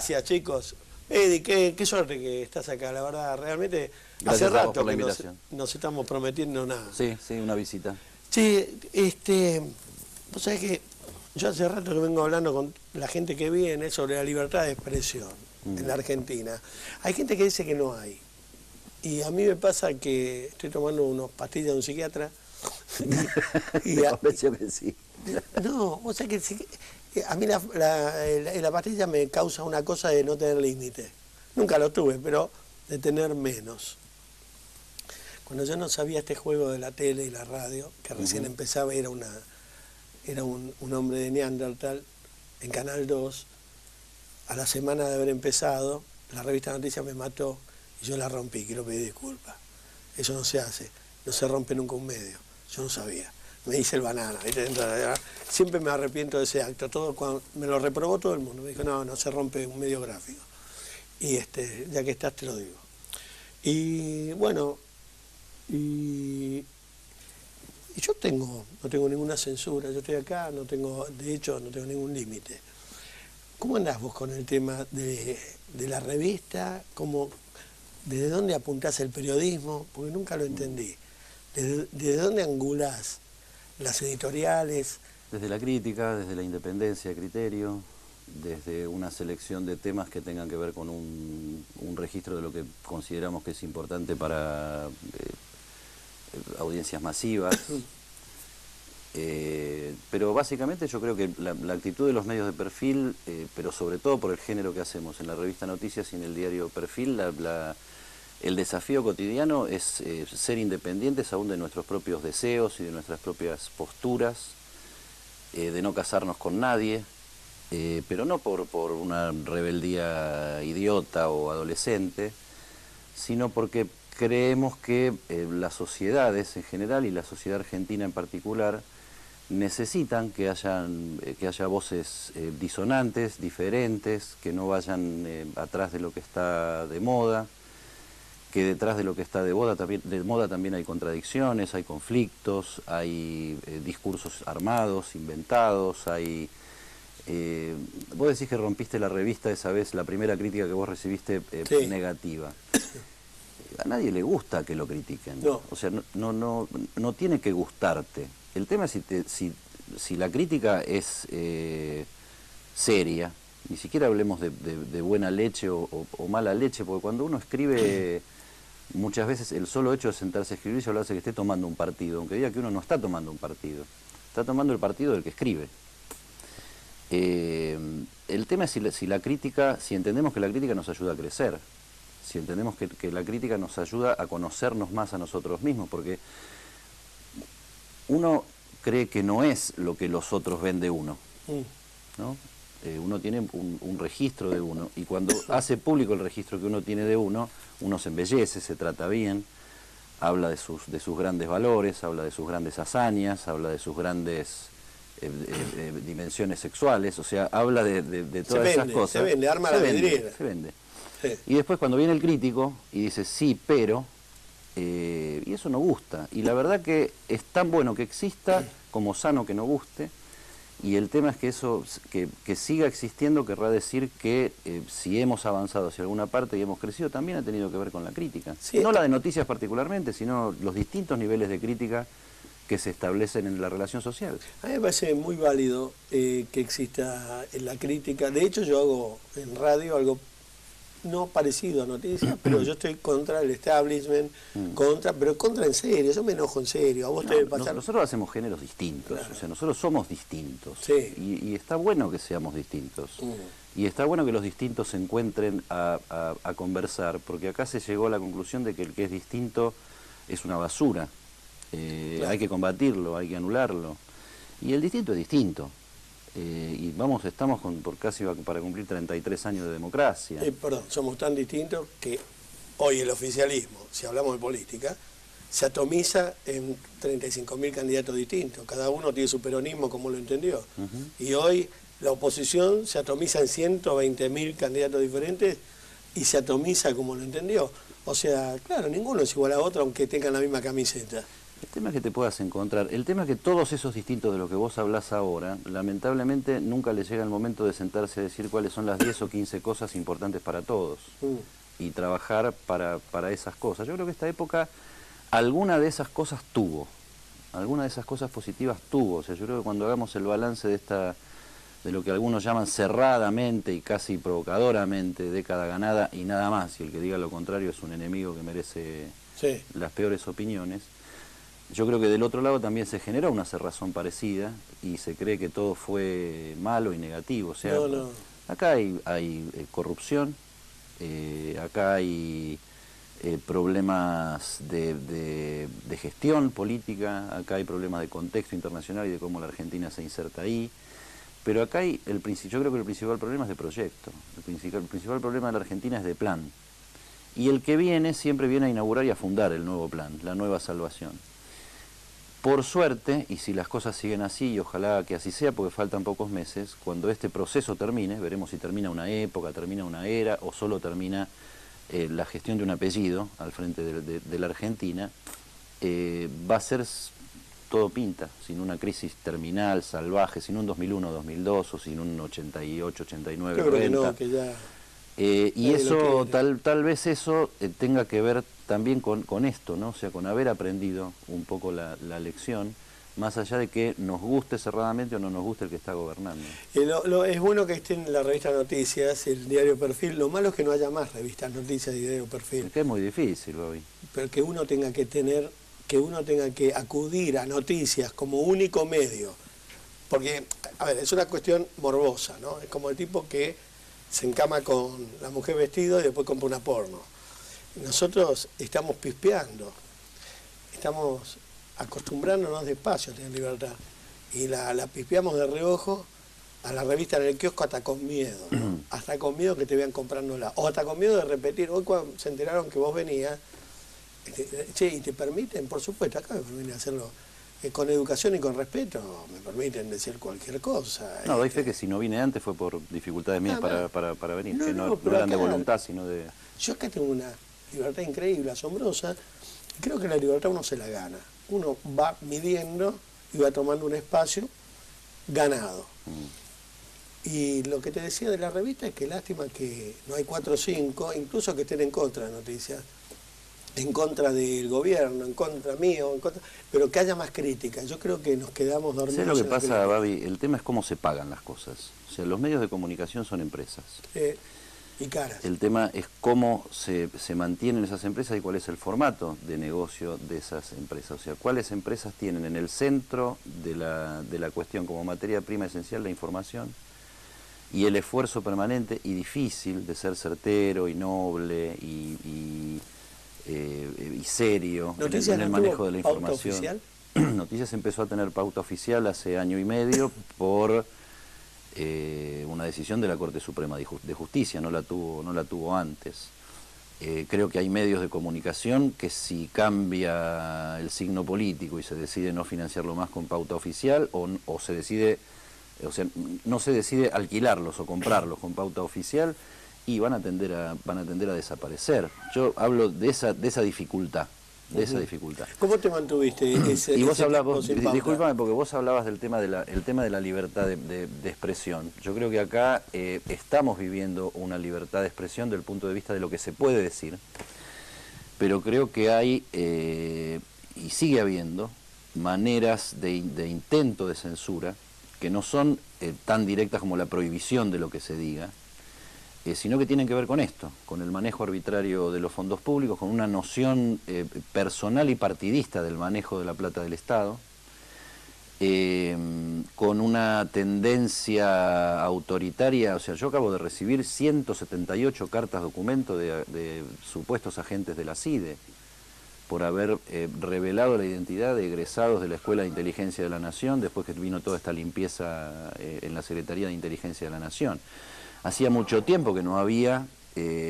Gracias, chicos. Eddie, qué suerte que estás acá, la verdad, realmente Gracias hace a vos rato por la que invitación. nos estamos prometiendo nada. Sí, una visita. Sí, vos sabés que yo hace rato que vengo hablando con la gente que viene sobre la libertad de expresión en la Argentina. Hay gente que dice que no hay. Y a mí me pasa que estoy tomando unas pastillas de un psiquiatra. Me convenció que sí. No, vos sabés que a mí la pastilla me causa una cosa de no tener límite. Nunca lo tuve, pero de tener menos. Cuando yo no sabía este juego de la tele y la radio, que recién empezaba, era un hombre de Neandertal en Canal 2, a la semana de haber empezado, la revista Noticias me mató y yo la rompí, quiero pedir disculpas. Eso no se hace, no se rompe nunca un medio. Yo no sabía. Me hice el banana, ¿viste? Siempre me arrepiento de ese acto. Cuando me lo reprobó todo el mundo. Me dijo, no se rompe un medio gráfico. Y ya que estás te lo digo. Y bueno, y yo no tengo ninguna censura. Yo estoy acá, de hecho no tengo ningún límite. ¿Cómo andás vos con el tema de la revista? ¿Desde dónde apuntás el periodismo? Porque nunca lo entendí. ¿Desde dónde angulás las editoriales? Desde la crítica, desde la independencia de criterio, desde una selección de temas que tengan que ver con un registro de lo que consideramos que es importante para audiencias masivas. Pero básicamente yo creo que la actitud de los medios de perfil, pero sobre todo por el género que hacemos en la revista Noticias y en el diario Perfil, el desafío cotidiano es ser independientes aún de nuestros propios deseos y de nuestras propias posturas, de no casarnos con nadie, pero no por una rebeldía idiota o adolescente, sino porque creemos que las sociedades en general y la sociedad argentina en particular necesitan que haya voces disonantes, diferentes, que no vayan atrás de lo que está de moda, que detrás de lo que está de moda también hay contradicciones, hay conflictos, hay discursos armados, inventados, hay... vos decís que rompiste la revista esa vez, la primera crítica que vos recibiste sí. Negativa. A nadie le gusta que lo critiquen. No. O sea, no tiene que gustarte. El tema es si la crítica es seria, ni siquiera hablemos de buena leche o mala leche, porque cuando uno escribe, muchas veces el solo hecho de sentarse a escribir ya lo hace que esté tomando un partido, aunque diga que uno no está tomando un partido, está tomando el partido del que escribe. El tema es si entendemos que la crítica nos ayuda a crecer, si entendemos que la crítica nos ayuda a conocernos más a nosotros mismos, porque uno cree que no es lo que los otros ven de uno, ¿no? Uno tiene un registro de uno, y cuando hace público el registro que uno tiene de uno se embellece, se trata bien, habla de sus grandes valores, habla de sus grandes hazañas, habla de sus grandes dimensiones sexuales, o sea, habla de todas esas cosas. Se vende, arma la vidriera. Se vende. Sí. Y después cuando viene el crítico y dice sí, pero, y eso no gusta. Y la verdad que es tan bueno que exista como sano que no guste. Y el tema es que eso, que siga existiendo, querrá decir que si hemos avanzado hacia alguna parte y hemos crecido, también ha tenido que ver con la crítica. Sí, no la de noticias particularmente, sino los distintos niveles de crítica que se establecen en la relación social. A mí me parece muy válido que exista la crítica. De hecho, yo hago en radio algo no parecido a noticias, pero yo estoy contra el establishment, pero contra en serio, yo me enojo en serio. A vos te debe pasar... Nosotros hacemos géneros distintos, claro. O sea, nosotros somos distintos, sí. y está bueno que seamos distintos, y está bueno que los distintos se encuentren a conversar, porque acá se llegó a la conclusión de que el que es distinto es una basura, claro. Hay que combatirlo, hay que anularlo, y el distinto es distinto. Y estamos por casi para cumplir 33 años de democracia. Perdón, somos tan distintos que hoy el oficialismo, si hablamos de política, se atomiza en 35.000 candidatos distintos. Cada uno tiene su peronismo como lo entendió. Y hoy la oposición se atomiza en 120.000 candidatos diferentes y se atomiza como lo entendió. O sea, claro, ninguno es igual a otro aunque tengan la misma camiseta. El tema es que te puedas encontrar. El tema es que todos esos distintos de los que vos hablás ahora, lamentablemente nunca les llega el momento de sentarse a decir cuáles son las 10 o 15 cosas importantes para todos y trabajar para esas cosas. Yo creo que esta época alguna de esas cosas tuvo, alguna de esas cosas positivas tuvo. O sea, yo creo que cuando hagamos el balance de lo que algunos llaman cerradamente y casi provocadoramente década ganada y nada más, y el que diga lo contrario es un enemigo que merece las peores opiniones. Yo creo que del otro lado también se generó una cerrazón parecida y se cree que todo fue malo y negativo. O sea, acá hay corrupción, acá hay problemas de gestión política, acá hay problemas de contexto internacional y de cómo la Argentina se inserta ahí. Pero acá hay yo creo que el principal problema es de proyecto. El principal problema de la Argentina es de plan. Y el que viene siempre viene a inaugurar y a fundar el nuevo plan, la nueva salvación. Por suerte, y si las cosas siguen así, y ojalá que así sea porque faltan pocos meses, cuando este proceso termine, veremos si termina una época, termina una era o solo termina la gestión de un apellido al frente de la Argentina, va a ser todo pinta, sin una crisis terminal, salvaje, sin un 2001-2002 o sin un 88-89-90. Yo creo que no, que ya... y eso, tal vez eso tenga que ver también con esto, ¿no? O sea, con haber aprendido un poco la lección, más allá de que nos guste cerradamente o no nos guste el que está gobernando. Es bueno que esté en la revista Noticias, el diario Perfil. Lo malo es que no haya más revistas Noticias y diario Perfil. Es que es muy difícil, Bobby. Pero que uno tenga que acudir a Noticias como único medio. Porque, a ver, es una cuestión morbosa, ¿no? Es como el tipo que se encama con la mujer vestido y después compra una porno. Nosotros estamos pispeando, estamos acostumbrándonos despacio a tener libertad y la pispeamos de reojo a la revista en el kiosco hasta con miedo, ¿no? Hasta con miedo que te vean comprándola, o hasta con miedo de repetir. Hoy cuando se enteraron que vos venías, che, y te permiten, por supuesto, acá me permiten hacerlo con educación y con respeto, me permiten decir cualquier cosa. No, doy fe que si no vine antes fue por dificultades mías para venir, que no pero eran de acá, voluntad, sino de... Yo acá tengo una libertad increíble, asombrosa. Creo que la libertad uno se la gana. Uno va midiendo y va tomando un espacio ganado. Y lo que te decía de la revista es que lástima que no hay 4 o 5, incluso que estén en contra de Noticias, en contra del gobierno, en contra mío, pero que haya más crítica. Yo creo que nos quedamos dormidos. ¿Sabes lo que pasa, Babi? El tema es cómo se pagan las cosas. O sea, los medios de comunicación son empresas. Y caras. El tema es cómo se mantienen esas empresas y cuál es el formato de negocio de esas empresas. O sea, cuáles empresas tienen en el centro de la cuestión como materia prima esencial la información y el esfuerzo permanente y difícil de ser certero y noble y serio en el manejo de la información. Noticias empezó a tener pauta oficial hace año y medio por una decisión de la Corte Suprema de Justicia, no la tuvo antes. Creo que hay medios de comunicación que si cambia el signo político y se decide no financiarlo más con pauta oficial o se decide, o sea, no se decide alquilarlos o comprarlos con pauta oficial, y van a tender a desaparecer. Yo hablo de esa dificultad, dificultad. ¿Cómo te mantuviste y vos hablabas, discúlpame, porque vos hablabas del tema de la libertad de expresión. Yo creo que acá estamos viviendo una libertad de expresión desde el punto de vista de lo que se puede decir, pero creo que hay, y sigue habiendo, maneras de intento de censura que no son tan directas como la prohibición de lo que se diga, sino que tienen que ver con esto, con el manejo arbitrario de los fondos públicos, con una noción personal y partidista del manejo de la plata del Estado, con una tendencia autoritaria. O sea, yo acabo de recibir 178 cartas documento de supuestos agentes de la CIDE por haber revelado la identidad de egresados de la Escuela de Inteligencia de la Nación después que vino toda esta limpieza en la Secretaría de Inteligencia de la Nación. Hacía mucho tiempo que no había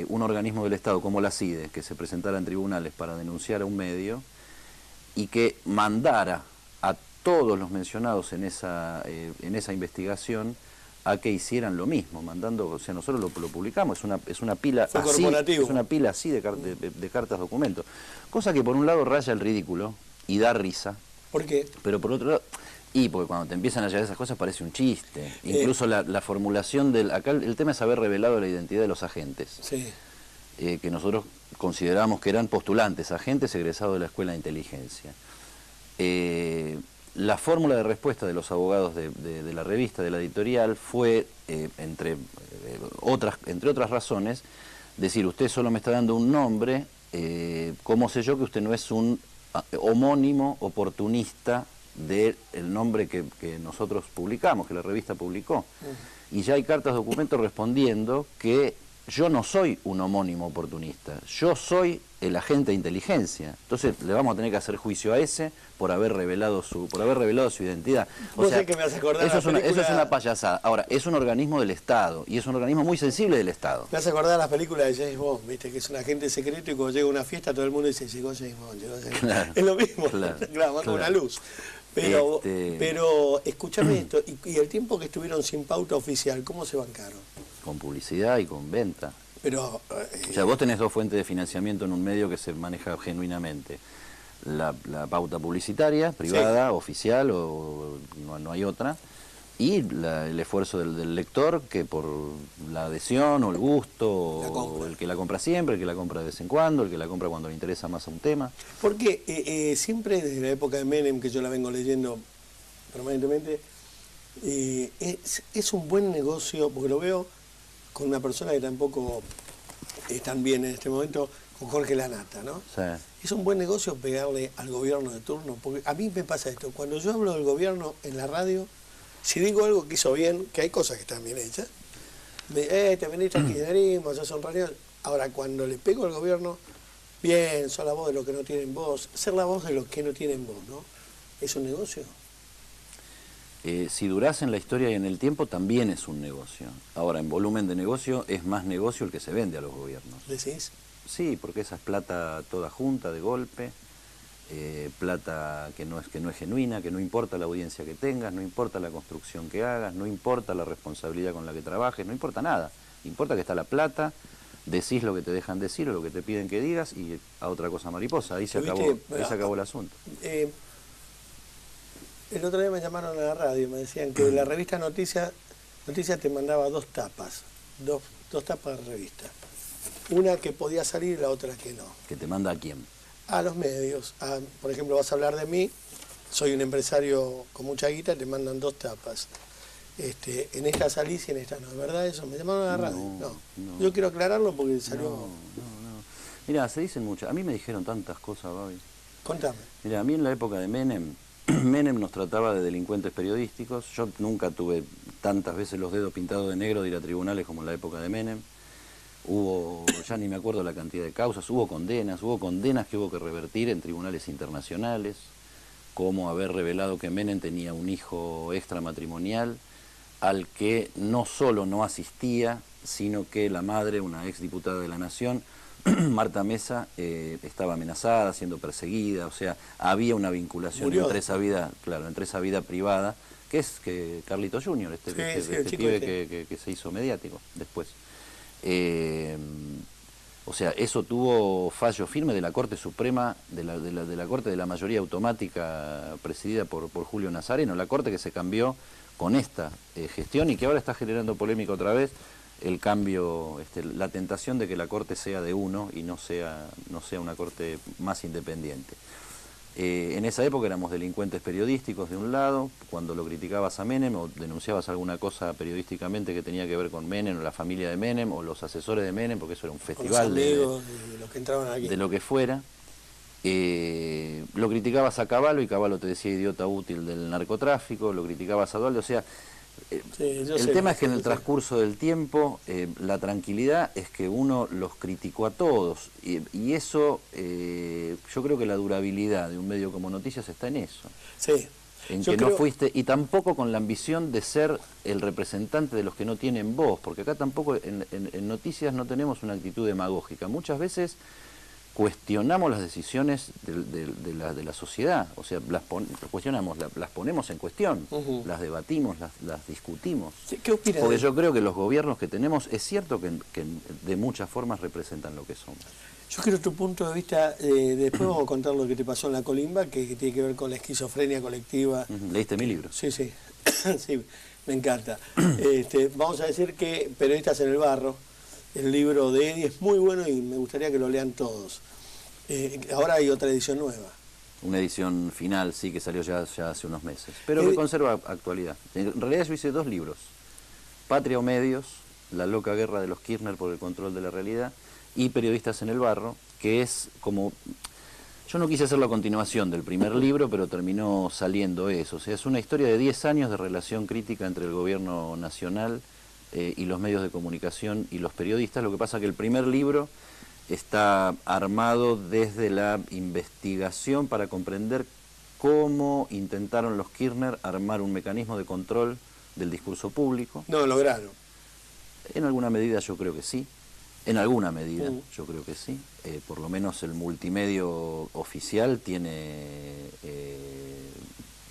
un organismo del Estado como la CIDE que se presentara en tribunales para denunciar a un medio y que mandara a todos los mencionados en esa investigación a que hicieran lo mismo, mandando, o sea, nosotros lo publicamos, es una pila así, de cartas documentos, cosa que por un lado raya el ridículo y da risa. ¿Por qué? Pero por otro lado, y porque cuando te empiezan a llegar esas cosas parece un chiste. Incluso la formulación del... Acá el tema es haber revelado la identidad de los agentes. Sí. Que nosotros consideramos que eran postulantes, agentes egresados de la Escuela de Inteligencia. La fórmula de respuesta de los abogados de la revista, de la editorial, fue, entre otras razones, decir, usted solo me está dando un nombre, ¿cómo sé yo que usted no es un homónimo oportunista del nombre que nosotros publicamos, que la revista publicó? Y ya hay cartas de documento respondiendo que yo no soy un homónimo oportunista, yo soy el agente de inteligencia. Entonces le vamos a tener que hacer juicio a ese por haber revelado su identidad. O sea, que me hace acordar eso es una payasada. Ahora, es un organismo del Estado y es un organismo muy sensible del Estado. Me hace acordar las películas de James Bond, viste, que es un agente secreto y cuando llega a una fiesta todo el mundo dice, llegó James Bond, llegó James Bond. Claro, es lo mismo, claro, va con una luz. Pero escúchame esto, y el tiempo que estuvieron sin pauta oficial, ¿cómo se bancaron? Con publicidad y con venta. Pero, o sea, vos tenés dos fuentes de financiamiento en un medio que se maneja genuinamente. La pauta publicitaria, privada, sí, oficial, o no hay otra, y el esfuerzo del lector, que por la adhesión o el gusto, o el que la compra siempre, el que la compra de vez en cuando, el que la compra cuando le interesa más a un tema. Porque siempre desde la época de Menem, que yo la vengo leyendo permanentemente, es un buen negocio, porque lo veo con una persona que tampoco es tan bien en este momento, con Jorge Lanata, ¿no? Sí. Es un buen negocio pegarle al gobierno de turno, porque a mí me pasa esto, cuando yo hablo del gobierno en la radio, si digo algo que hizo bien, que hay cosas que están bien hechas, te veniste al kirchnerismo, ya son reuniones. Ahora, cuando le pego al gobierno, bien, son la voz de los que no tienen voz, ser la voz de los que no tienen voz, ¿no? Es un negocio. Si durás en la historia y en el tiempo, también es un negocio. Ahora, en volumen de negocio, es más negocio el que se vende a los gobiernos. ¿Decís? Sí, porque esa es plata toda junta, de golpe, plata que no es genuina, que no importa la audiencia que tengas, no importa la construcción que hagas, no importa la responsabilidad con la que trabajes, no importa nada. Importa que está la plata, decís lo que te dejan decir o lo que te piden que digas y a otra cosa mariposa. Ahí se acabó el asunto. El otro día me llamaron a la radio y me decían que la revista Noticias te mandaba dos tapas de revista. Una que podía salir y la otra que no. ¿Que te manda a quién? A los medios. Por ejemplo, vas a hablar de mí, soy un empresario con mucha guita, te mandan dos tapas. En esta salís y en esta no. ¿Es verdad eso? ¿Me llamaron a la radio? No. Yo quiero aclararlo porque salió... No. Mirá, se dicen muchas. A mí me dijeron tantas cosas, Babi. Contame. Mirá, a mí en la época de Menem nos trataba de delincuentes periodísticos. Yo nunca tuve tantas veces los dedos pintados de negro de ir a tribunales como en la época de Menem. Hubo, ya ni me acuerdo la cantidad de causas, hubo condenas que hubo que revertir en tribunales internacionales, como haber revelado que Menem tenía un hijo extramatrimonial al que no solo no asistía, sino que la madre, una exdiputada de la Nación, Marta Mesa, estaba amenazada, siendo perseguida, o sea, había una vinculación entre esa vida privada, que es Carlito Junior, este pibe que se hizo mediático después. O sea, eso tuvo fallo firme de la Corte Suprema, de la Corte de la mayoría automática presidida por Julio Nazareno, la Corte que se cambió con esta gestión y que ahora está generando polémica otra vez, el cambio, la tentación de que la Corte sea de uno y no sea una Corte más independiente. En esa época éramos delincuentes periodísticos de un lado, cuando lo criticabas a Menem o denunciabas alguna cosa periodísticamente que tenía que ver con Menem o la familia de Menem o los asesores de Menem, porque eso era un festival de los que entraban aquí. De lo que fuera. Lo criticabas a Cavallo y Cavallo te decía idiota útil del narcotráfico, lo criticabas a Dualde, o sea... el tema es que en el transcurso del tiempo la tranquilidad es que uno los criticó a todos y eso yo creo que la durabilidad de un medio como Noticias está en eso. Sí. En que no fuiste, y tampoco con la ambición de ser el representante de los que no tienen voz, porque acá tampoco en Noticias no tenemos una actitud demagógica. Muchas veces cuestionamos las decisiones de la sociedad, o sea, las ponemos en cuestión, las debatimos, las discutimos. ¿Qué opinas? Porque yo creo que los gobiernos que tenemos, es cierto que de muchas formas representan lo que somos. Yo quiero tu punto de vista, después vamos a contar lo que te pasó en la Colimba, que tiene que ver con la esquizofrenia colectiva. ¿Leíste mi libro? Sí, sí, sí, me encanta. Vamos a decir que Periodistas en el Barro, el libro de Eddie es muy bueno y me gustaría que lo lean todos. Ahora hay otra edición nueva. Una edición final, sí, que salió ya hace unos meses, pero que conserva actualidad. En realidad yo hice 2 libros, Patria o Medios, La loca guerra de los Kirchner por el control de la realidad, y Periodistas en el Barro, que es como... Yo no quise hacer la continuación del primer libro, pero terminó saliendo eso. O sea, es una historia de 10 años de relación crítica entre el gobierno nacional y los medios de comunicación y los periodistas. Lo que pasa es que el primer libro está armado desde la investigación para comprender cómo intentaron los Kirchner armar un mecanismo de control del discurso público. No lo lograron. En alguna medida yo creo que sí. En alguna medida, yo creo que sí. Por lo menos el multimedio oficial tiene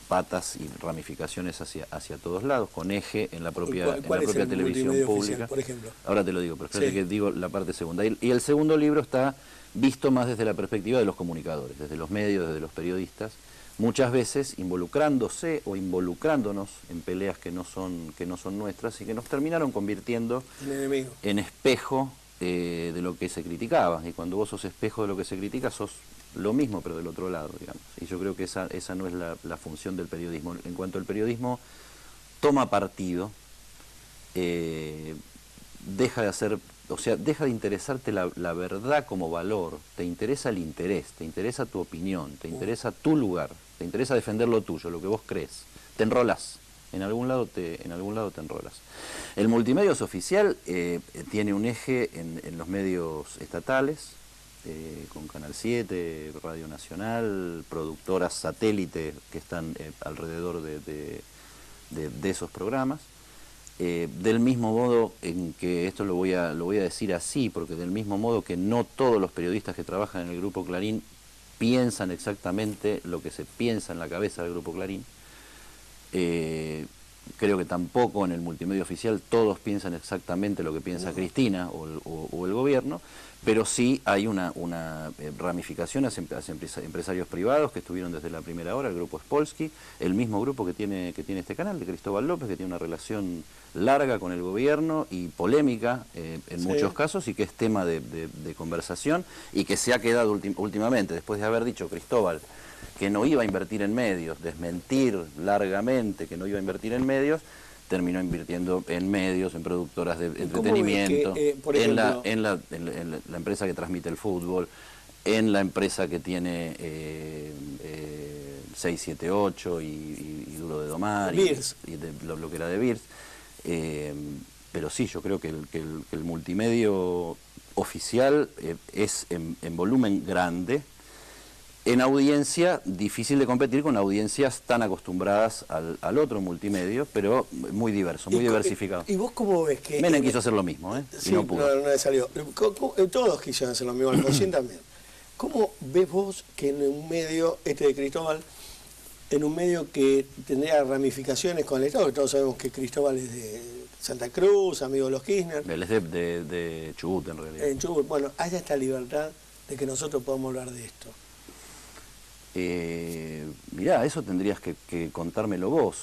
patas y ramificaciones hacia todos lados, con eje en la propia televisión pública. Oficial, por ejemplo? Ahora te lo digo, pero espérate que digo la parte segunda. Y el segundo libro está visto más desde la perspectiva de los comunicadores, desde los medios, desde los periodistas, muchas veces involucrándose o involucrándonos en peleas que no son nuestras y que nos terminaron convirtiendo en espejo de lo que se criticaba. Y cuando vos sos espejo de lo que se critica, sos lo mismo, pero del otro lado, digamos. Y yo creo que esa no es la función del periodismo. En cuanto el periodismo toma partido, deja de interesarte la verdad como valor, te interesa el interés, te interesa tu opinión, te interesa tu lugar, te interesa defender lo tuyo, lo que vos crees. Te enrolás. En algún lado te enrolas. El multimedios oficial tiene un eje en los medios estatales, con Canal 7, Radio Nacional, productoras satélite que están alrededor de esos programas. Del mismo modo en que, esto lo voy a decir así, porque del mismo modo que no todos los periodistas que trabajan en el Grupo Clarín piensan exactamente lo que se piensa en la cabeza del Grupo Clarín, creo que tampoco en el multimedio oficial todos piensan exactamente lo que piensa Cristina o el gobierno, pero sí hay una ramificación hacia empresarios privados que estuvieron desde la primera hora, el grupo Spolsky, el mismo grupo que tiene este canal, de Cristóbal López, que tiene una relación larga con el gobierno y polémica en muchos casos, y que es tema de conversación, y que se ha quedado últimamente, después de haber dicho Cristóbal que no iba a invertir en medios, desmentir largamente que no iba a invertir en medios, terminó invirtiendo en medios, en productoras de entretenimiento, en la empresa que transmite el fútbol, en la empresa que tiene 678 y Duro de Domar, y lo que era de Beers. Pero sí, yo creo que el multimedio oficial es en volumen grande. En audiencia, difícil de competir con audiencias tan acostumbradas al otro multimedio, pero muy diverso, muy diversificado. ¿Y vos cómo ves que...? Menem quiso hacer lo mismo, Sí, y no pudo. No le salió. Todos quisieron hacer lo mismo, Alfonsín también. ¿Cómo ves vos que en un medio, de Cristóbal, en un medio que tendría ramificaciones con el Estado, que todos sabemos que Cristóbal es de Santa Cruz, amigo de los Kirchner? Él es de Chubut, en realidad. En Chubut, bueno, haya esta libertad de que nosotros podamos hablar de esto. Mirá, eso tendrías que contármelo vos.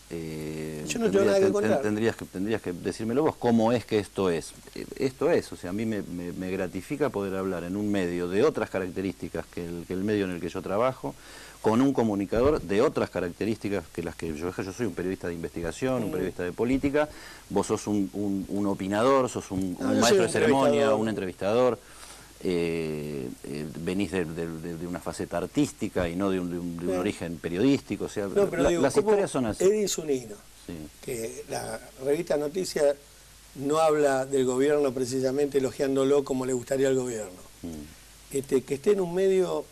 Yo no tengo nada que contar. Tendrías que decírmelo vos. ¿Cómo es que esto es? Esto es, o sea, a mí me gratifica poder hablar en un medio de otras características que el medio en el que yo trabajo, con un comunicador de otras características que las que yo soy un periodista de investigación, un periodista de política, vos sos un opinador, sos un maestro de ceremonia, un entrevistador. Venís de una faceta artística y no de un origen periodístico, o sea, no, pero las historias son así. Eddie Zunino, que la revista Noticias no habla del gobierno precisamente elogiándolo como le gustaría al gobierno. Que esté en un medio,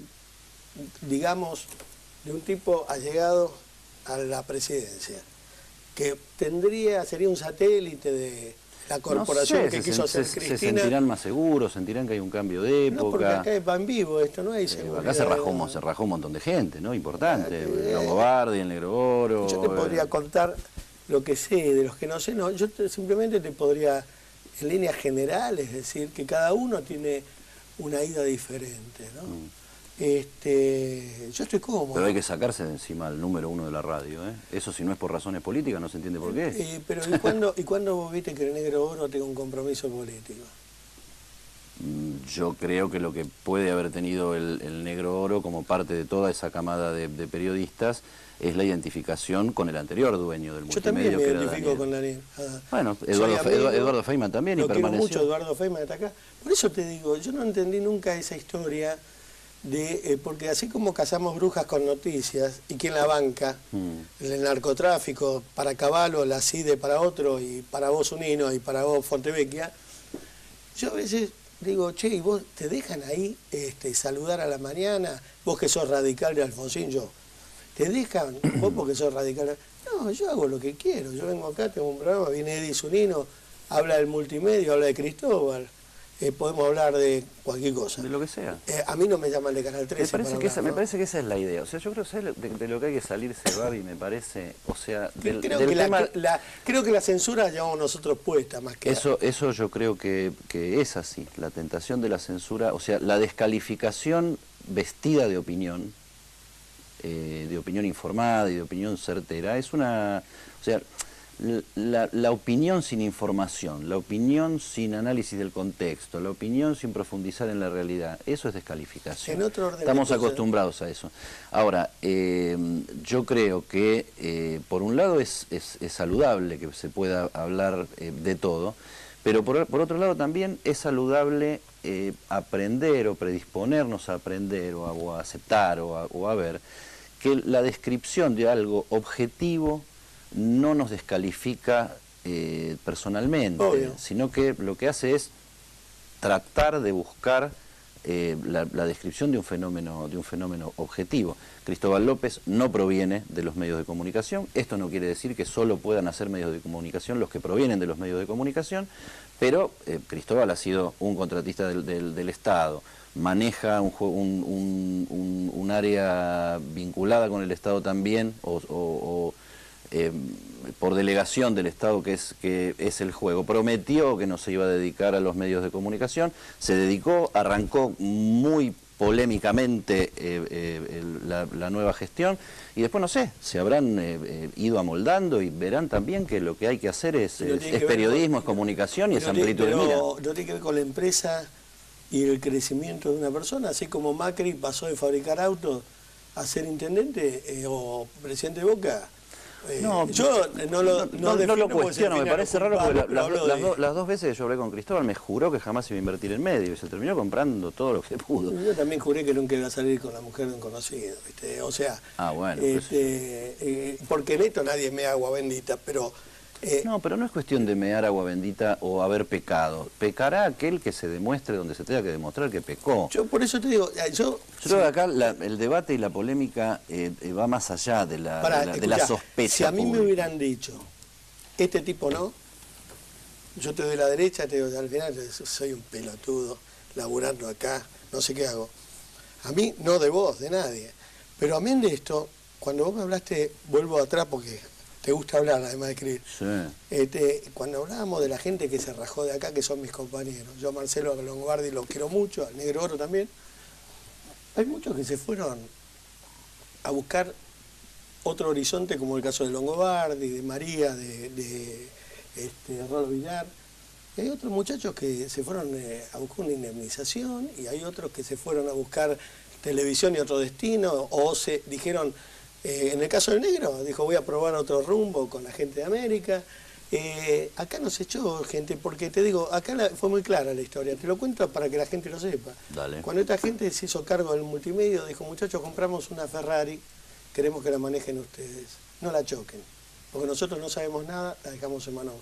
digamos, de un tipo allegado a la presidencia, que sería un satélite de la corporación que quiso hacer Cristina. Se sentirán más seguros, sentirán que hay un cambio de época. No, porque acá es pan vivo esto, no hay seguridad. Acá se rajó un montón de gente, ¿no? Importante. Longobardi, el Negro Oro. Yo te podría contar lo que sé, de los que no sé, no. Yo simplemente te podría, en líneas generales, decir que cada uno tiene una ida diferente, ¿no? Yo estoy cómodo. Pero hay que sacarse de encima al número 1 de la radio, ¿eh? Eso si no es por razones políticas no se entiende por qué. Pero ¿y cuándo vos viste que el Negro Oro tenga un compromiso político? Yo creo que lo que puede haber tenido el Negro Oro como parte de toda esa camada de periodistas es la identificación con el anterior dueño del multimedio. Yo también me identifico con Daniel. Bueno, Eduardo Feynman también, y permaneció. Lo quiero mucho, Eduardo Feynman está acá. Por eso te digo, yo no entendí nunca esa historia porque así como cazamos brujas con noticias, y quién la banca, el narcotráfico para Cavallo, la CIDE para otro, y para vos Unino, y para vos Fontevecchia, yo a veces digo, che, ¿y vos te dejan ahí saludar a la mañana? Vos que sos radical de Alfonsín, yo. ¿Te dejan? Vos porque sos radical. No, yo hago lo que quiero. Yo vengo acá, tengo un programa, viene Eddy Zunino, habla del multimedio, habla de Cristóbal. Podemos hablar de cualquier cosa. De lo que sea. A mí no me llaman de Canal 13. Me parece que esa es la idea. O sea, yo creo que de lo que hay que salirse, Babi, me parece, o sea, creo que la censura la llevamos nosotros puesta, más que eso yo creo que es así. La tentación de la censura, o sea, la descalificación vestida de opinión informada y de opinión certera, es una... O sea, la opinión sin información, la opinión sin análisis del contexto, la opinión sin profundizar en la realidad, eso es descalificación. En otro orden Estamos acostumbrados a eso. Ahora, yo creo que por un lado es saludable que se pueda hablar de todo, pero por otro lado también es saludable aprender o predisponernos a aprender o a aceptar o a ver que la descripción de algo objetivo no nos descalifica personalmente, sino que lo que hace es tratar de buscar la descripción de un fenómeno objetivo. Cristóbal López no proviene de los medios de comunicación. Esto no quiere decir que solo puedan hacer medios de comunicación los que provienen de los medios de comunicación, pero Cristóbal ha sido un contratista del Estado, maneja un área vinculada con el Estado también, por delegación del Estado que es el juego. Prometió que no se iba a dedicar a los medios de comunicación, se dedicó, arrancó muy polémicamente la nueva gestión y después no sé, se habrán ido amoldando y verán también que lo que hay que hacer es periodismo, es comunicación y es amplitud de mira. No tiene que ver con la empresa y el crecimiento de una persona, así como Macri pasó de fabricar autos a ser intendente o presidente de Boca. Yo no lo cuestiono, me parece raro porque las dos veces que yo hablé con Cristóbal me juró que jamás iba a invertir en medio y se terminó comprando todo lo que pudo. Yo también juré que nunca iba a salir con la mujer de un conocido, ¿viste? O sea, bueno, porque en esto nadie me da agua bendita, pero... no, pero no es cuestión de mear agua bendita o haber pecado. Pecará aquel que se demuestre donde se tenga que demostrar que pecó. Yo por eso te digo, yo creo que acá el debate y la polémica va más allá de la sospecha. Si a mí me hubieran dicho, este tipo no, yo te doy la derecha, te digo, al final soy un pelotudo, laburando acá, no sé qué hago. A mí, no de vos, de nadie. Pero amén de esto, cuando vos me hablaste, vuelvo atrás porque... te gusta hablar, además de escribir. Sí. Cuando hablábamos de la gente que se rajó de acá, que son mis compañeros, yo a Marcelo Longobardi lo quiero mucho, al Negro Oro también, hay muchos que se fueron a buscar otro horizonte, como el caso de Longobardi, de María, de Rolo Villar. Y hay otros muchachos que se fueron a buscar una indemnización, y hay otros que se fueron a buscar televisión y otro destino, o se dijeron... en el caso del Negro, dijo, voy a probar otro rumbo con la gente de América. Acá nos echó gente, porque te digo, acá fue muy clara la historia, te lo cuento para que la gente lo sepa. Dale. Cuando esta gente se hizo cargo del multimedio, dijo, muchachos, compramos una Ferrari, queremos que la manejen ustedes, no la choquen, porque nosotros no sabemos nada, la dejamos en manos de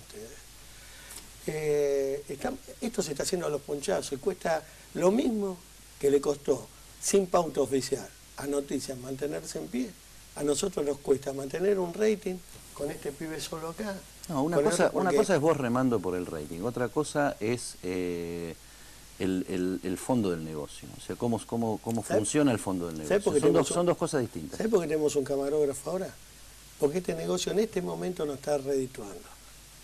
ustedes. Esto se está haciendo a los ponchazos y cuesta lo mismo que le costó, sin pauta oficial, a Noticias mantenerse en pie. A nosotros nos cuesta mantener un rating con este pibe solo acá. No, una cosa es vos remando por el rating, otra cosa es el fondo del negocio, o sea, cómo funciona el fondo del negocio. Son dos cosas distintas. ¿Sabés por qué tenemos un camarógrafo ahora? Porque este negocio en este momento no está redituando.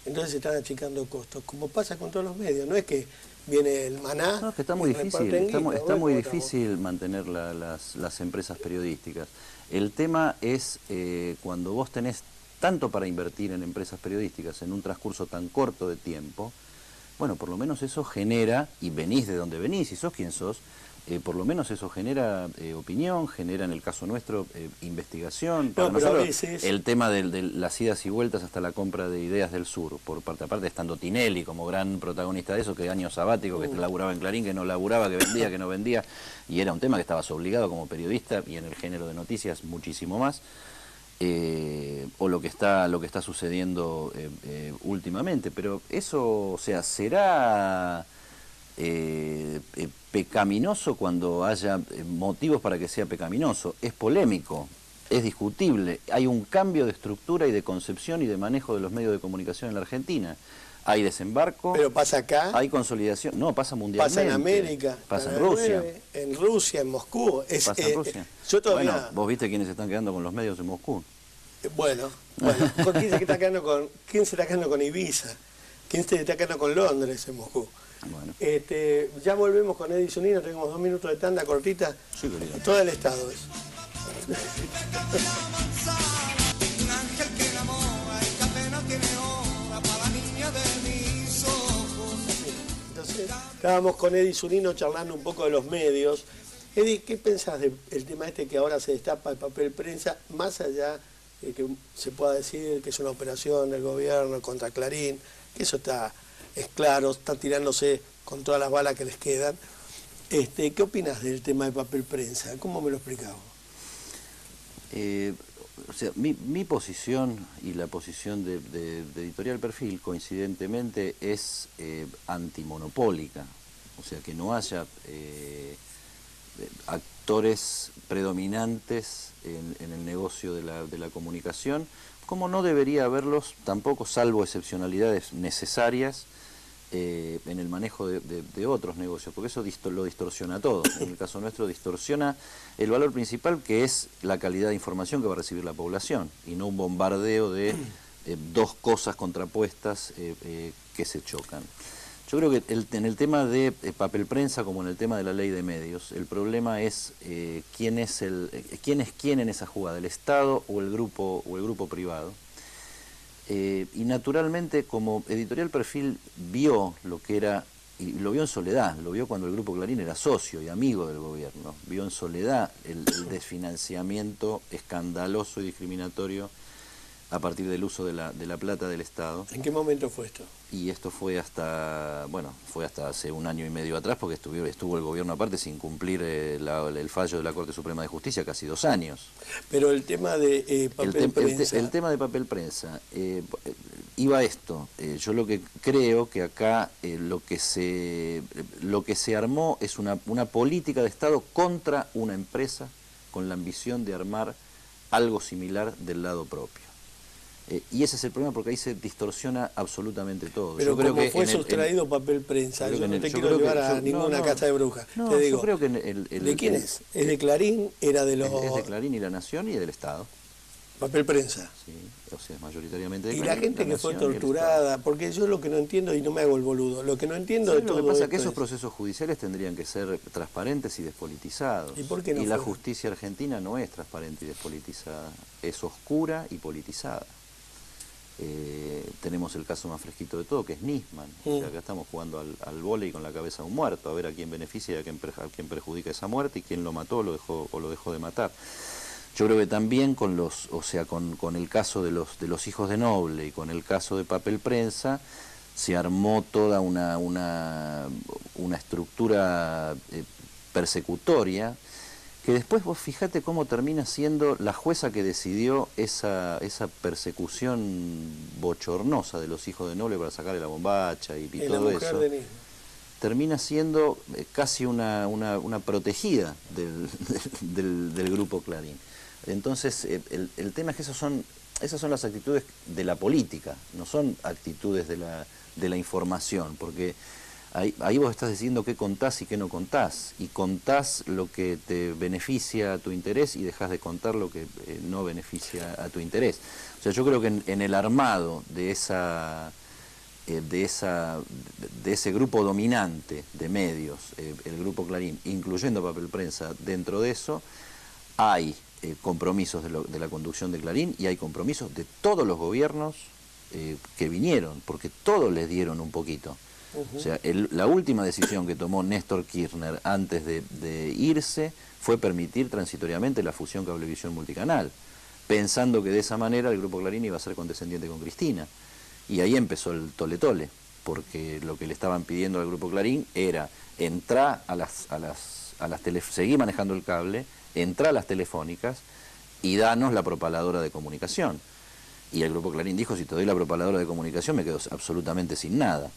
Entonces se están achicando costos, como pasa con todos los medios. No es que viene el maná. No, es que está muy y difícil, reparten guita, está muy bueno, difícil mantener las empresas periodísticas. El tema es cuando vos tenés tanto para invertir en empresas periodísticas en un transcurso tan corto de tiempo, bueno, por lo menos eso genera, y venís de donde venís, y sos quien sos, por lo menos eso genera opinión, genera en el caso nuestro investigación. Para pero a nosotros, veces... el tema de las idas y vueltas hasta la compra de Ideas del Sur, por parte aparte estando Tinelli como gran protagonista de eso, que año sabático, que laburaba en Clarín, que no laburaba, que vendía, que no vendía, y era un tema que estabas obligado como periodista, y en el género de noticias muchísimo más. O lo que está sucediendo últimamente, pero eso, o sea, será pecaminoso cuando haya motivos para que sea pecaminoso. Es polémico, es discutible, hay un cambio de estructura y de concepción y de manejo de los medios de comunicación en la Argentina. Hay desembarco, Pero pasa acá, hay consolidación, no, pasa mundialmente. pasa en América, pasa en Rusia. En Rusia, en Moscú. Pasa en Rusia. Yo todavía... Bueno, vos viste quiénes se están quedando con los medios en Moscú. Bueno, ¿quién se está quedando con Ibiza? ¿Quién se está quedando con Londres en Moscú? Bueno. Ya volvemos con Edison Nino, tenemos 2 minutos de tanda cortita. Sí, querido. Todo el estado es. Un ángel que enamora, el café no tiene hora para la niña de mis ojos. Entonces, estábamos con Edison Nino charlando un poco de los medios. Edi, ¿qué pensás del tema este que ahora se destapa el papel prensa, más allá de que se pueda decir que es una operación del gobierno contra Clarín, que eso es claro, están tirándose con todas las balas que les quedan? ¿Qué opinas del tema del papel prensa? ¿Cómo me lo explicás? O sea, mi posición y la posición de Editorial Perfil, coincidentemente, es antimonopólica. O sea, que no haya actores predominantes en el negocio de la comunicación, como no debería haberlos tampoco, salvo excepcionalidades necesarias, en el manejo de otros negocios, porque eso lo distorsiona todo. En el caso nuestro distorsiona el valor principal, que es la calidad de información que va a recibir la población, y no un bombardeo de dos cosas contrapuestas que se chocan. Yo creo que en el tema de papel prensa, como en el tema de la ley de medios, el problema es quién es quién en esa jugada, el Estado o el grupo privado. Y naturalmente, como Editorial Perfil vio lo que era, y lo vio en soledad, lo vio cuando el Grupo Clarín era socio y amigo del gobierno, vio en soledad el desfinanciamiento escandaloso y discriminatorio a partir del uso de la plata del Estado. ¿En qué momento fue esto? Y esto fue hasta hace 1 año y medio atrás, porque estuvo el gobierno aparte sin cumplir el fallo de la Corte Suprema de Justicia casi 2 años. Pero el tema de papel prensa... El tema de papel prensa, iba a esto. Yo lo que creo que acá lo que se armó es una política de Estado contra una empresa con la ambición de armar algo similar del lado propio. Y ese es el problema, porque ahí se distorsiona absolutamente todo. Pero yo creo como que fue sostraído papel prensa, yo no te quiero llevar a ninguna casa de brujas. No, te digo, yo creo que ¿de quién es? ¿Es de Clarín? ¿Era de los...? Es de Clarín y La Nación y del Estado. Papel prensa. Sí, o sea, es mayoritariamente de Y Clarín, la gente que fue Nación y el torturada, porque yo lo que no entiendo, y no me hago el boludo, lo que no entiendo de todo Lo que pasa es que esto esos procesos judiciales tendrían que ser transparentes y despolitizados. ¿Y por qué no la fueron? justicia argentina no es transparente y despolitizada, es oscura y politizada. Tenemos el caso más fresquito de todo, que es Nisman. O sea, acá estamos jugando al vóley con la cabeza de un muerto, a ver a quién beneficia y a quién perjudica esa muerte, y quién lo mató o lo dejó de matar. Yo creo que también con el caso de los hijos de Noble y con el caso de papel prensa, se armó toda una estructura persecutoria, que después vos fijate cómo termina siendo la jueza que decidió esa persecución bochornosa de los hijos de Noble para sacarle la bombacha y la todo mujer eso. de Nisman. Termina siendo casi una protegida del grupo Clarín. Entonces, el tema es que esas son las actitudes de la política, no son actitudes de la información, porque ahí vos estás diciendo qué contás y qué no contás, y contás lo que te beneficia a tu interés y dejás de contar lo que no beneficia a tu interés. O sea, yo creo que en el armado de esa de ese grupo dominante de medios, el Grupo Clarín, incluyendo Papel Prensa, dentro de eso, hay compromisos de la conducción de Clarín y hay compromisos de todos los gobiernos que vinieron, porque todos les dieron un poquito. O sea, la última decisión que tomó Néstor Kirchner antes de irse fue permitir transitoriamente la fusión Cablevisión Multicanal, pensando que de esa manera el Grupo Clarín iba a ser condescendiente con Cristina. Y ahí empezó el tole-tole, porque lo que le estaban pidiendo al Grupo Clarín era entrar seguir manejando el cable, entrar a las telefónicas y danos la propaladora de comunicación. Y el Grupo Clarín dijo, si te doy la propaladora de comunicación me quedo absolutamente sin nada.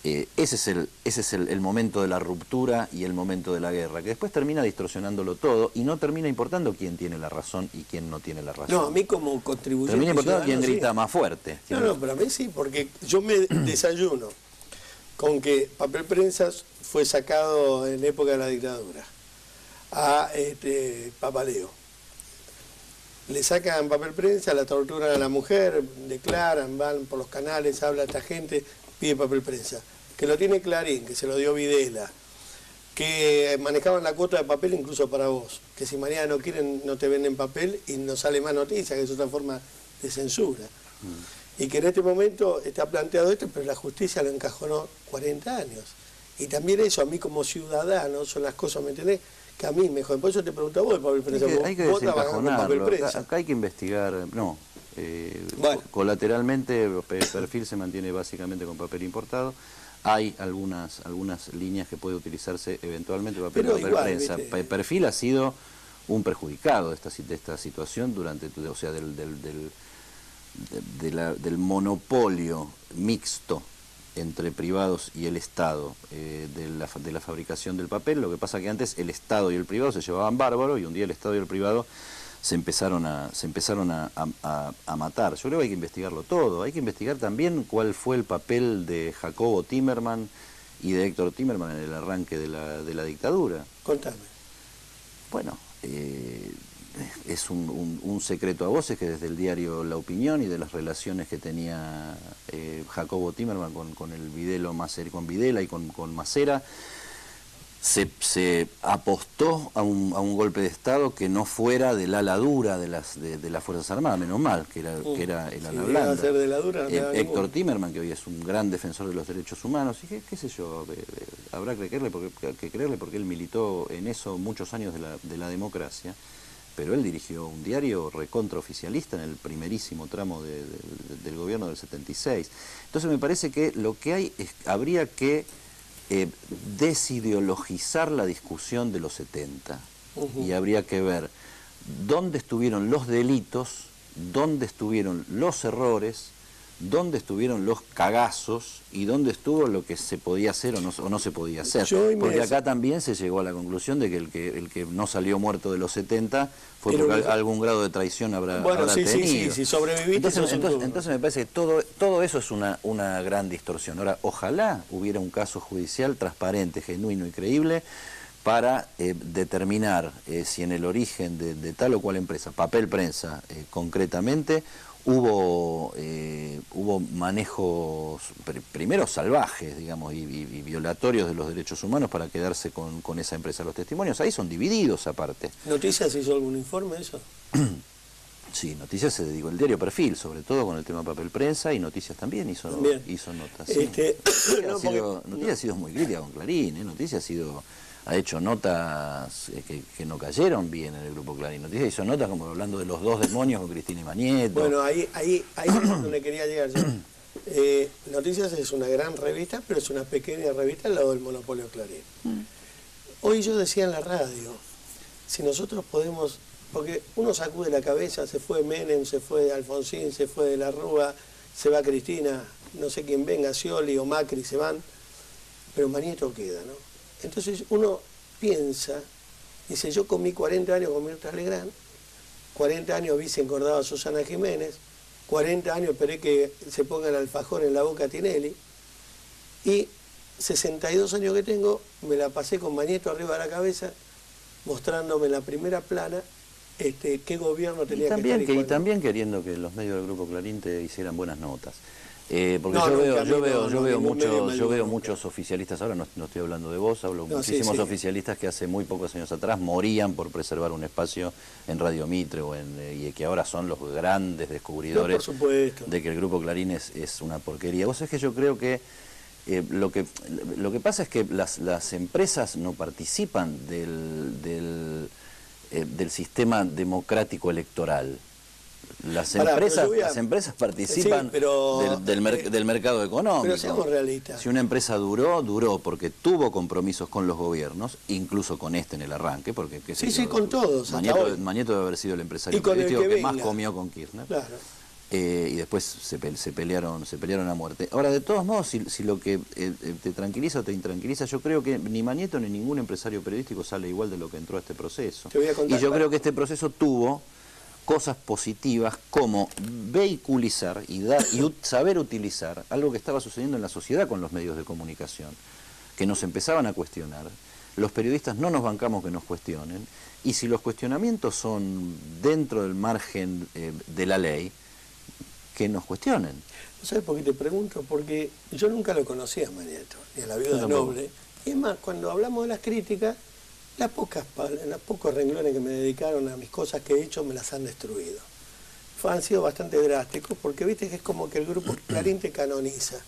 Ese es el momento de la ruptura y el momento de la guerra, que después termina distorsionándolo todo y no termina importando quién tiene la razón y quién no tiene la razón. No, a mí como contribuyente termina importando quién sí. grita más fuerte. No, pero a mí sí, porque yo me desayuno con que Papel Prensa fue sacado en época de la dictadura a Papaleo. Le sacan Papel Prensa, la torturan a la mujer, declaran, van por los canales, habla esta gente, pide Papel Prensa. Que lo tiene Clarín, que se lo dio Videla, que manejaban la cuota de papel incluso para vos, que si mañana no quieren no te venden papel y no sale más noticia, que es otra forma de censura. Y que en este momento está planteado esto, pero la justicia lo encajonó 40 años. Y también eso, a mí como ciudadano, son las cosas, ¿me entendés? Que a mí me joden. Por eso te pregunto a vos, Papel Prensa. Hay que vos trabajás con Papel desencajonarlo. Prensa. Acá hay que investigar, no. Bueno. Colateralmente, el perfil se mantiene básicamente con papel importado. Hay algunas líneas que puede utilizarse eventualmente papel prensa. ¿Viste? Perfil ha sido un perjudicado de esta situación durante, o sea, del monopolio mixto entre privados y el Estado de la fabricación del papel. Lo que pasa que antes el Estado y el privado se llevaban bárbaro y un día el Estado y el privado se empezaron a matar. Yo creo que hay que investigarlo todo. Hay que investigar también cuál fue el papel de Jacobo Timerman y de Héctor Timerman en el arranque de la dictadura. Contame. Bueno, es un secreto a voces que desde el diario La Opinión y de las relaciones que tenía Jacobo Timerman con el Videla y con Macera, se apostó a un golpe de Estado que no fuera del ala dura de las Fuerzas Armadas, menos mal, que era el ala blanda. Ser de la dura, no Héctor Timerman, que hoy es un gran defensor de los derechos humanos, y qué sé yo, habrá que creerle porque él militó en eso muchos años de la democracia, pero él dirigió un diario recontraoficialista en el primerísimo tramo del gobierno del 76. Entonces me parece que lo que habría que desideologizar la discusión de los 70 y habría que ver dónde estuvieron los delitos, dónde estuvieron los errores, dónde estuvieron los cagazos y dónde estuvo lo que se podía hacer o no se podía hacer. Porque acá también se llegó a la conclusión de que el que no salió muerto de los 70 fue porque algún grado de traición habrá tenido. Sí, sobreviviste. Entonces me parece que todo eso es una gran distorsión. Ahora, ojalá hubiera un caso judicial transparente, genuino y creíble para determinar si en el origen de tal o cual empresa, Papel Prensa concretamente, hubo manejos primero salvajes, digamos, y violatorios de los derechos humanos para quedarse con esa empresa. Los testimonios ahí son divididos aparte. ¿Noticias hizo algún informe de eso? Sí, Noticias se dedicó el diario Perfil, sobre todo con el tema Papel Prensa, y Noticias también hizo notas. Sí. Noticias ha sido muy crítica con Clarín, Noticias ha hecho notas que no cayeron bien en el Grupo Clarín. Noticias hizo notas como hablando de los dos demonios con Cristina y Manieto. Bueno, ahí es donde quería llegar yo. Noticias es una gran revista, pero es una pequeña revista al lado del monopolio Clarín. Hoy yo decía en la radio, si nosotros podemos, porque uno sacude la cabeza, se fue Menem, se fue Alfonsín, se fue de la Rúa, se va Cristina, no sé quién venga, Scioli o Macri se van, pero Manieto queda, ¿no? Entonces uno piensa, dice, yo comí 40 años con Mirta Legrand, 40 años vi encordado a Susana Jiménez, 40 años esperé que se ponga el alfajor en la boca a Tinelli, y 62 años que tengo, me la pasé con Manieto arriba de la cabeza, mostrándome la primera plana qué gobierno tenía y también queriendo que los medios del Grupo Clarín te hicieran buenas notas. Porque yo veo muchos oficialistas, ahora no estoy hablando de vos, hablo muchísimos oficialistas que hace muy pocos años atrás morían por preservar un espacio en Radio Mitre y que ahora son los grandes descubridores de que el Grupo Clarín es una porquería. Vos sabés que yo creo que lo que pasa es que las empresas no participan del sistema democrático electoral. Las empresas participan del mercado económico. Pero seamos realistas. Si una empresa duró porque tuvo compromisos con los gobiernos, incluso con en el arranque, porque con todos. Mañeto debe haber sido el empresario político que más comió con Kirchner. Claro. Y después se pelearon a muerte. Ahora, de todos modos, si lo que te tranquiliza o te intranquiliza, yo creo que ni Mañeto ni ningún empresario periodístico sale igual de lo que entró a este proceso. Y yo creo que este proceso tuvo cosas positivas como vehiculizar y saber utilizar algo que estaba sucediendo en la sociedad con los medios de comunicación, que nos empezaban a cuestionar. Los periodistas no nos bancamos que nos cuestionen, y si los cuestionamientos son dentro del margen de la ley, que nos cuestionen. ¿No sabes por qué te pregunto? Porque yo nunca lo conocía a Mañeto, ni a la viuda Noble. Y es más, cuando hablamos de las críticas, los pocos renglones que me dedicaron a mis cosas que he hecho me las han destruido. Han sido bastante drásticos porque viste que es como que el Grupo Clarín te canoniza.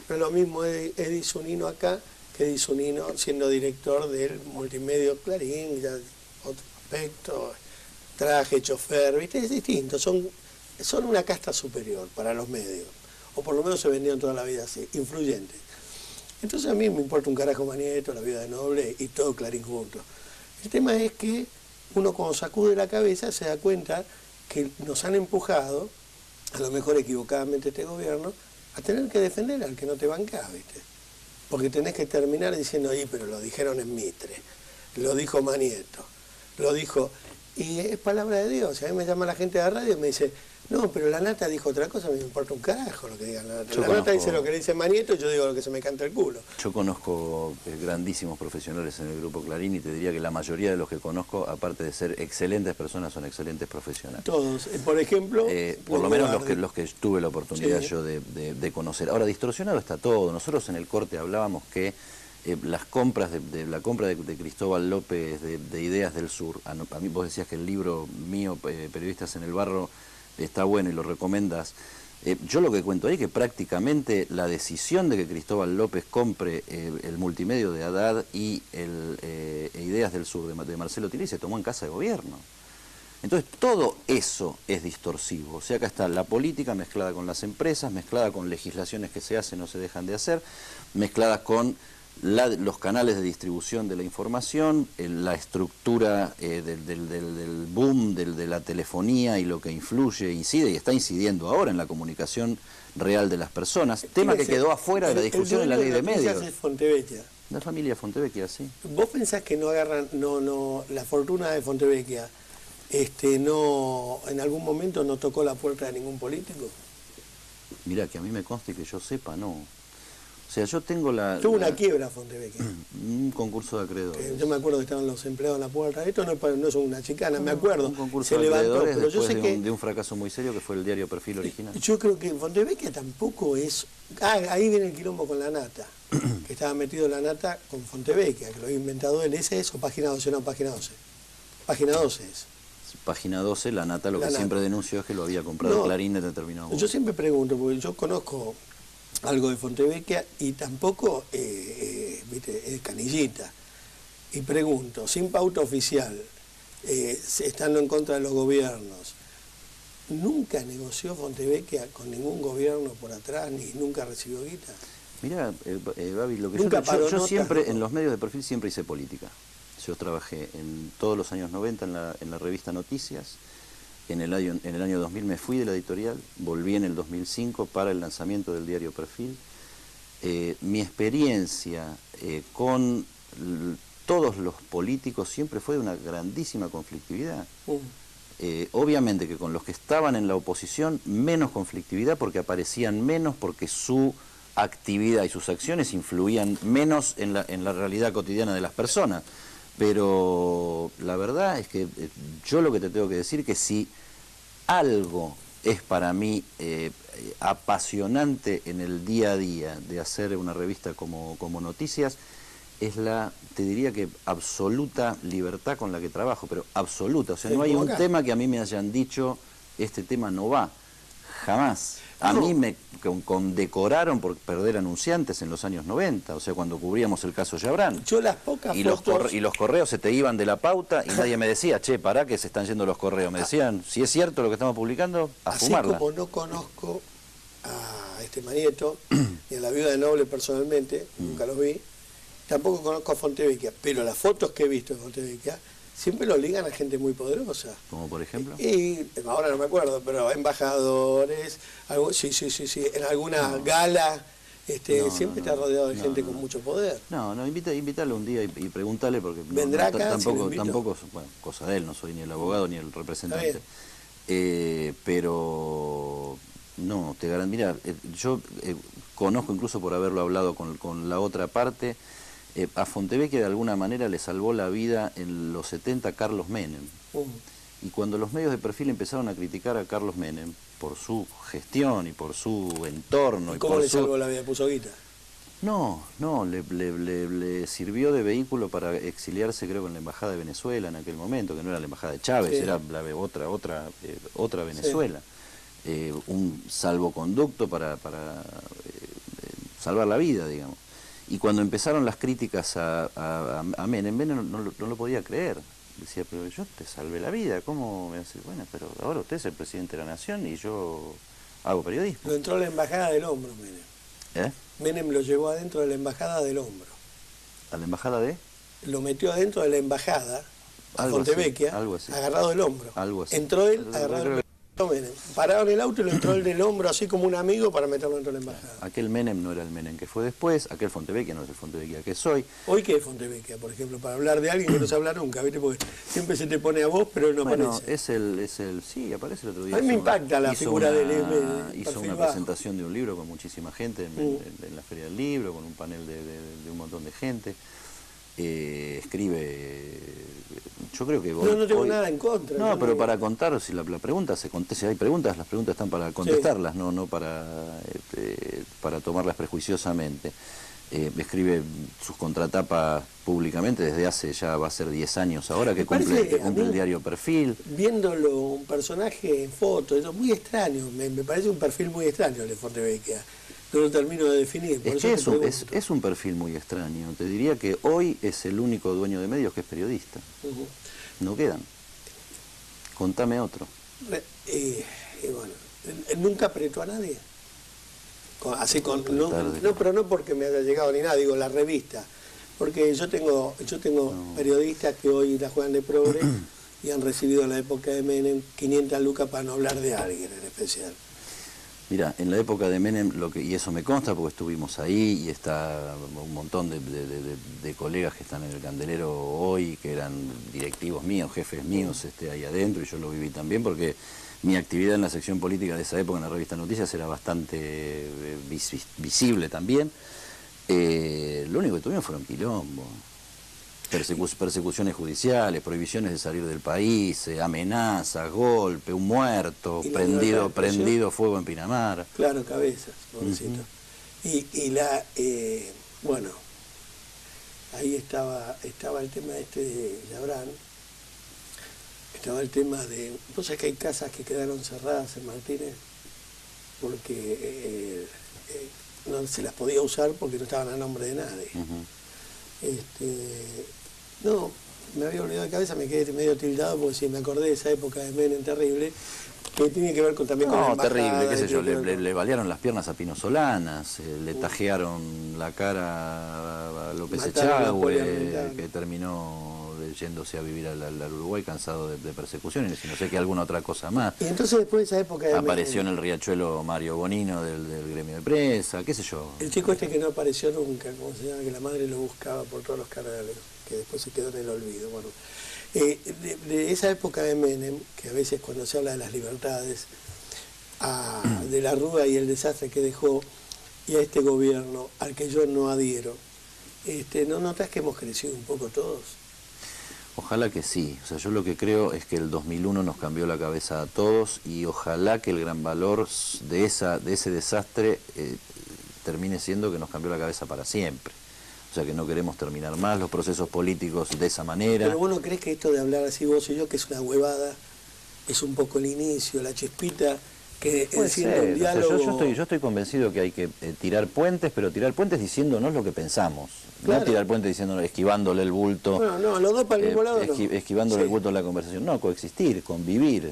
Pero lo mismo Eddie Zunino acá, que Eddie Zunino siendo director del multimedio Clarín, ya otro aspecto, traje, chofer, viste, es distinto, son una casta superior para los medios, o por lo menos se vendieron toda la vida así, influyentes. Entonces a mí me importa un carajo Mañeto, la vida de Noble y todo Clarín junto. El tema es que uno cuando sacude la cabeza se da cuenta que nos han empujado, a lo mejor equivocadamente este gobierno, a tener que defender al que no te bancás, ¿viste? Porque tenés que terminar diciendo, pero lo dijeron en Mitre, lo dijo Mañeto, lo dijo... Y es palabra de Dios. A mí me llama la gente de la radio y me dice, no, pero la Nata dijo otra cosa, me importa un carajo lo que diga la Nata. La Nata dice lo que le dice Mañeto y yo digo lo que se me canta el culo. Yo conozco grandísimos profesionales en el Grupo Clarín y te diría que la mayoría de los que conozco, aparte de ser excelentes personas, son excelentes profesionales. Todos. Por ejemplo... por lo menos los que tuve la oportunidad yo de conocer. Ahora, distorsionado está todo. Nosotros en el corte hablábamos que las compras la compra de Cristóbal López de Ideas del Sur, a mí vos decías que el libro mío, Periodistas en el Barro, está bueno y lo recomendas. Yo lo que cuento ahí es que prácticamente la decisión de que Cristóbal López compre el multimedio de Haddad y Ideas del Sur de Marcelo Tinelli se tomó en Casa de Gobierno. Entonces todo eso es distorsivo. O sea, acá está la política mezclada con las empresas, mezclada con legislaciones que se hacen o se dejan de hacer, mezcladas con los canales de distribución de la información, la estructura del boom de la telefonía y lo que incide y está incidiendo ahora en la comunicación real de las personas, tema que quedó afuera de la discusión en la ley de medios. Es Fontevecchia. La familia Fontevecchia, sí. ¿Vos pensás que no agarran, la fortuna de Fontevecchia, en algún momento no tocó la puerta de ningún político? Mirá, que a mí me conste que yo sepa, no. O sea, yo tengo Tuvo una quiebra Fontevecchia. Un concurso de acreedores. Yo me acuerdo que estaban los empleados en la puerta. Esto no es una chicana, me acuerdo. Un concurso de acreedores pero yo sé de un fracaso muy serio que fue el diario Perfil original. Yo creo que Fontevecchia tampoco es... ahí viene el quilombo con la Nata. Que estaba metido la Nata con Fontevecchia, que lo había inventado él. ¿Ese es o página 12? No, página 12. Página 12 es. Página 12, la Nata lo que siempre denunció es que lo había comprado Clarín en determinado momento. Yo siempre pregunto, porque yo conozco algo de Fontevecchia y tampoco viste, es canillita. Y pregunto, sin pauta oficial, estando en contra de los gobiernos, ¿nunca negoció Fontevecchia con ningún gobierno por atrás, ni nunca recibió guita? Mirá, Babi, lo que yo siempre, en los medios de Perfil siempre hice política. Yo trabajé en todos los años 90 en la revista Noticias. En el año 2000 me fui de la editorial, volví en el 2005 para el lanzamiento del diario Perfil. Mi experiencia con todos los políticos siempre fue de una grandísima conflictividad. Obviamente que con los que estaban en la oposición, menos conflictividad porque aparecían menos, porque su actividad y sus acciones influían menos en la realidad cotidiana de las personas. Pero la verdad es que yo lo que te tengo que decir que si algo es para mí apasionante en el día a día de hacer una revista como Noticias, es te diría que absoluta libertad con la que trabajo, pero absoluta. O sea, no hay un tema que a mí me hayan dicho, este tema no va, jamás. A mí me condecoraron por perder anunciantes en los años 90, o sea, cuando cubríamos el caso Yabrán. Yo las pocas fotos... Y los correos se te iban de la pauta y nadie me decía, che, pará que se están yendo los correos. Me decían, si es cierto lo que estamos publicando, a fumarla. Así como no conozco a Manieto, ni a la viuda de Noble personalmente, nunca los vi, tampoco conozco a Fontevecchia, pero las fotos que he visto de Fontevecchia siempre lo ligan a gente muy poderosa. ¿Como por ejemplo? Y ahora no me acuerdo, pero embajadores, sí, en alguna gala, siempre está rodeado de gente con mucho poder. Invítalo un día y pregúntale, porque vendrá acá, tampoco, bueno, cosa de él, no soy ni el abogado ni el representante. Pero no, te garantizo, mira, yo conozco incluso por haberlo hablado con la otra parte. A Fontevecchia de alguna manera le salvó la vida en los 70 Carlos Menem. Y cuando los medios de perfil empezaron a criticar a Carlos Menem por su gestión y por su entorno... ¿Y cómo le salvó la vida? ¿Puso guita? No, le sirvió de vehículo para exiliarse, creo, con la Embajada de Venezuela en aquel momento, que no era la Embajada de Chávez, era otra Venezuela. Un salvoconducto para salvar la vida, digamos. Y cuando empezaron las críticas a Menem no lo podía creer. Decía, pero yo te salvé la vida, ¿cómo me hace? Bueno, pero ahora usted es el presidente de la nación y yo hago periodismo. Lo entró a la embajada del hombro, Menem. Menem lo llevó adentro de la embajada del hombro. ¿A la embajada de? Lo metió adentro de la embajada, a Fontevecchia, agarrado del hombro. Algo así. Entró él agarrado del hombro. Menem. Pararon el auto y lo entró él del hombro así como un amigo para meterlo dentro de la embajada. Aquel Menem no era el Menem que fue después, aquel Fontevecchia no es el Fontevecchia que soy. Hoy que es Fontevecchia, por ejemplo, para hablar de alguien que no se habla nunca, ¿viste? Porque siempre se te pone a vos, pero él no aparece. Sí, aparece el otro día. A mí me impacta la figura del hizo una presentación de un libro con muchísima gente en la Feria del Libro, con un panel de un montón de gente. Escribe, yo creo que no tengo nada en contra. No, pero para contar, si la pregunta se contesta, si hay preguntas, las preguntas están para contestarlas, no para tomarlas prejuiciosamente. Escribe sus contratapas públicamente desde hace ya va a ser 10 años ahora que cumple el diario Perfil. Viéndolo, un personaje en foto, eso muy extraño, me parece un perfil muy extraño el de Fontevecchia. No lo termino de definir. Es un perfil muy extraño. Te diría que hoy es el único dueño de medios que es periodista. No quedan. Contame otro. Bueno, nunca apretó a nadie. Pero no porque me haya llegado ni nada, digo la revista. Porque yo tengo periodistas que hoy la juegan de progre y han recibido en la época de Menem 500 lucas para no hablar de alguien en especial. Mira, en la época de Menem, y eso me consta porque estuvimos ahí y está un montón de colegas que están en el candelero hoy, que eran directivos míos, jefes míos ahí adentro, y yo lo viví también porque mi actividad en la sección política de esa época en la revista Noticias era bastante visible también. Lo único que tuvimos fueron quilombo. Persecuciones judiciales, prohibiciones de salir del país, amenazas, golpe, un muerto, prendido fuego en Pinamar. Claro, Cabezas, pobrecito. Bueno, ahí estaba el tema de Yabrán, estaba el tema de... ¿Vos sabés que hay casas que quedaron cerradas en Martínez? Porque no se las podía usar porque no estaban a nombre de nadie. No, me había olvidado de cabeza, me quedé medio tildado porque sí, me acordé de esa época de Menem terrible, que tiene que ver también con la embajada. Terrible, qué sé yo, le balearon las piernas a Pino Solanas, le tajearon la cara a López Echagüe, que terminó yéndose a vivir al Uruguay cansado de persecuciones, y no sé qué alguna otra cosa más. Y entonces después de esa época... Apareció en el Riachuelo Mario Bonino del gremio de prensa, qué sé yo. El chico que no apareció nunca, como se llama, que la madre lo buscaba por todos los canales, que después se quedó en el olvido. Bueno, de esa época de Menem, que a veces cuando se habla de las libertades, de la arruga y el desastre que dejó, y a este gobierno al que yo no adhiero, ¿no notas que hemos crecido un poco todos? Ojalá que sí. O sea, yo lo que creo es que el 2001 nos cambió la cabeza a todos y ojalá que el gran valor de ese desastre termine siendo que nos cambió la cabeza para siempre. O sea, que no queremos terminar más los procesos políticos de esa manera. Pero vos no crees que esto de hablar así vos y yo, que es una huevada, es un poco el inicio, la chispita que Puede enciende ser. un diálogo? O sea, yo estoy convencido que hay que tirar puentes, pero tirar puentes diciéndonos lo que pensamos. Claro. No tirar puentes diciéndonos, esquivándole el bulto. Bueno, no, los dos para el mismo lado no. Esquivándole el bulto en la conversación. No, coexistir, convivir.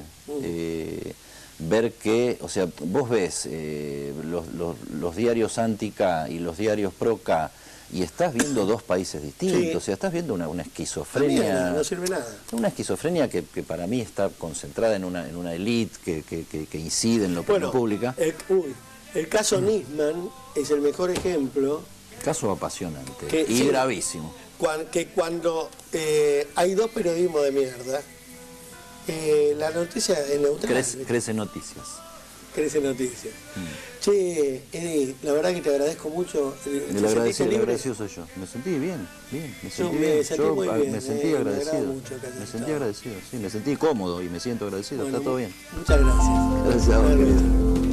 Ver que, o sea, vos ves los diarios anti-K y los diarios pro-K y estás viendo dos países distintos, Sí. o sea, estás viendo una La esquizofrenia. mierda, no sirve nada. Una esquizofrenia que para mí está concentrada en una élite que incide en la opinión pública. El caso Nisman es el mejor ejemplo. Caso apasionante Que, y sí, gravísimo. que cuando hay dos periodismos de mierda, la noticia es neutral. Crece noticias. Crece noticias. Che, Edi, la verdad que te agradezco mucho. El agradecido soy yo. Me sentí bien, me sentí me bien. sentí muy bien, me sentí me agrada agradecido. mucho que hayas Me sentí estado. agradecido, sí, me sentí cómodo y me siento agradecido. Bueno, Está todo bien. Muchas gracias. Gracias a vos, querido.